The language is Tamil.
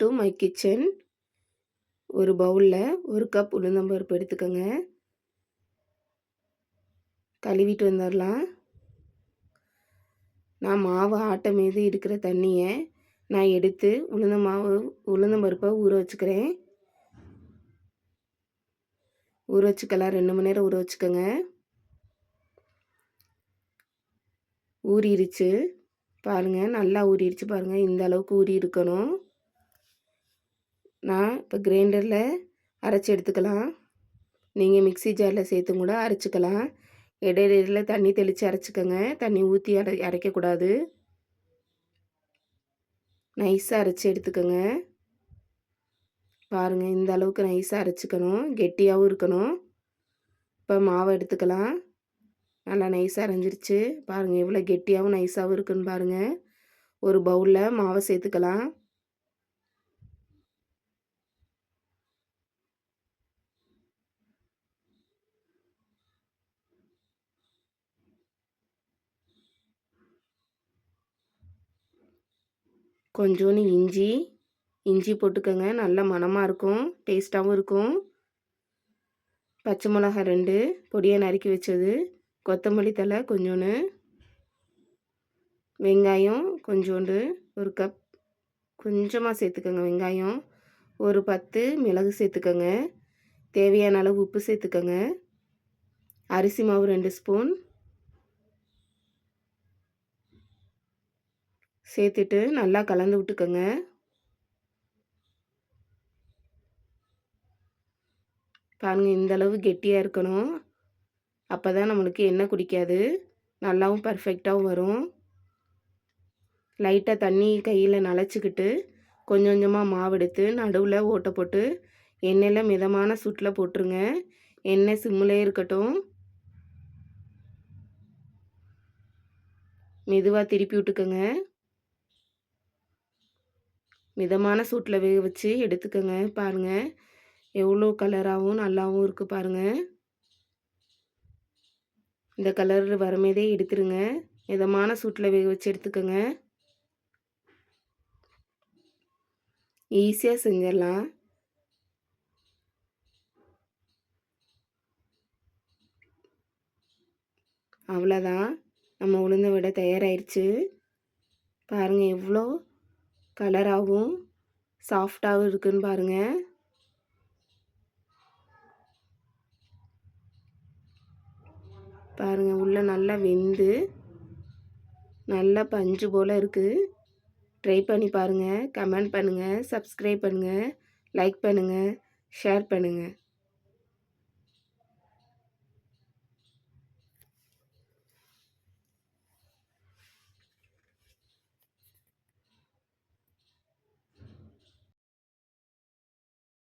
To my kitchen. ஒரு பவுலில் 1 கப் உளுந்தம்பருப்பு எடுத்துக்கோங்க. கழுவிட்டு வந்துடலாம். நான் மாவு ஆட்ட மீது இருக்கிற தண்ணியை நான் எடுத்து உளுந்தம்பருப்பை ஊற வச்சுக்கிறேன். ஊற வச்சுக்கலாம். 2 மணி நேரம் ஊற வச்சுக்கோங்க. ஊறிடுச்சு பாருங்கள், நல்லா ஊறிடுச்சு பாருங்கள். இந்த அளவுக்கு ஊறி இருக்கணும். நான் இப்போ கிரைண்டரில் அரைச்சி எடுத்துக்கலாம். நீங்கள் மிக்ஸி ஜாரில் சேர்த்து கூட அரைச்சிக்கலாம். இடையில தண்ணி தெளித்து அரைச்சிக்கோங்க. தண்ணி ஊற்றி அரைக்கக்கூடாது. நைஸாக அரைச்சி எடுத்துக்கோங்க. பாருங்கள், இந்த அளவுக்கு நைஸாக அரைச்சிக்கணும். கெட்டியாகவும் இருக்கணும். இப்போ மாவை எடுத்துக்கலாம். நல்லா நைஸாக அரைஞ்சிருச்சு பாருங்கள். எவ்வளோ கெட்டியாகவும் நைஸாகவும் இருக்குன்னு பாருங்கள். ஒரு பவுலில் மாவை சேர்த்துக்கலாம். கொஞ்சோண்டு இஞ்சி போட்டுக்கோங்க. நல்ல மணமாக இருக்கும், டேஸ்ட்டாகவும் இருக்கும். பச்சை மிளகா 2 பொடியாக நறுக்கி வச்சது, கொத்தமல்லி தழை கொஞ்சோண்டு, வெங்காயம் கொஞ்சோண்டு 1 கப் கொஞ்சமாக சேர்த்துக்கோங்க. வெங்காயம் ஒரு 10 மிளகு சேர்த்துக்கோங்க. தேவையான அளவு உப்பு சேர்த்துக்கோங்க. அரிசி மாவு 2 ஸ்பூன் சேர்த்துட்டு நல்லா கலந்து விட்டுக்கோங்க. பாருங்கள், இந்தளவு கெட்டியாக இருக்கணும். அப்போ தான் நம்மளுக்கு எண்ணெய் குடிக்காது, நல்லாவும் பர்ஃபெக்டாகவும் வரும். லைட்டாக தண்ணி கையில் நனைச்சிக்கிட்டு கொஞ்சம் கொஞ்சமாக மாவு எடுத்து நடுவில் ஓட்டை போட்டு எண்ணெயில் மிதமான சூட்டில் போட்டுருங்க. எண்ணெய் சிம்மிலே இருக்கட்டும். மெதுவாக திருப்பி விட்டுக்கோங்க. மிதமான சூட்டில் வேக வச்சு எடுத்துக்கோங்க. பாருங்கள், எவ்வளோ கலராகவும் நல்லாவும் இருக்குது பாருங்கள். இந்த கலர் வரமேதே எடுத்துருங்க. மிதமான சூட்டில் வேக வச்சு எடுத்துக்கோங்க. ஈஸியாக செஞ்சிடலாம். அவ்வளோதான், நம்ம உளுந்த வடை தயாராகிடுச்சு. பாருங்கள், எவ்வளோ கலராகவும் சாஃப்டாகவும் இருக்குன்னு பாருங்கள். பாருங்கள், உள்ளே நல்லா வெந்து நல்லா பஞ்சு போல் இருக்குது. ட்ரை பண்ணி பாருங்கள். கமெண்ட் பண்ணுங்கள், சப்ஸ்கிரைப் பண்ணுங்கள், லைக் பண்ணுங்கள், ஷேர் பண்ணுங்கள்.